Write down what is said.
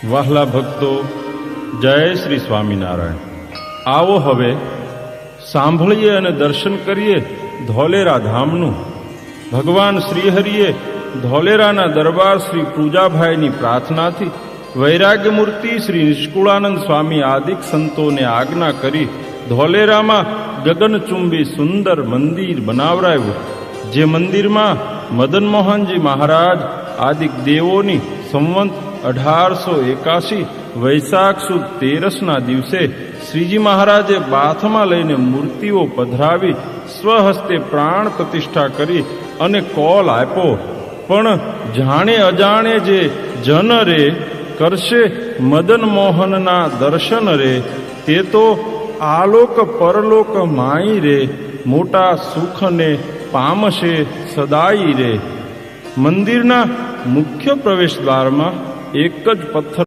વહાલા ભક્તો, જય શ્રી સ્વામિનારાયણ. આવો હવે સાંભળીએ અને દર્શન કરીએ ધોલેરા ધામનું. ભગવાન શ્રીહરિએ ધોલેરાના દરબાર શ્રી પૂજાભાઈની પ્રાર્થનાથી વૈરાગ્ય મૂર્તિ શ્રી નિષ્કુળાનંદ સ્વામી આદિક સંતોને આજ્ઞા કરી ધોલેરામાં ગગનચુંબી સુંદર મંદિર બનાવરાવ્યું. જે મંદિરમાં મદન મોહનજી મહારાજ આદિક દેવોની સંવંત 1881 વૈશાખ સુદ 13ના દિવસે શ્રીજી મહારાજે બાથમાં લઈને મૂર્તિઓ પધરાવી સ્વહસ્તે પ્રાણ પ્રતિષ્ઠા કરી અને કોલ આપ્યો. પણ જાણે અજાણે જે જન રે કરશે મદન મોહનના દર્શન રે, તે તો આલોક પરલોક માઈ રે, મોટા સુખને પામશે સદાઈ રે. મંદિરના મુખ્ય પ્રવેશ દ્વારમાં એક જ પથ્થર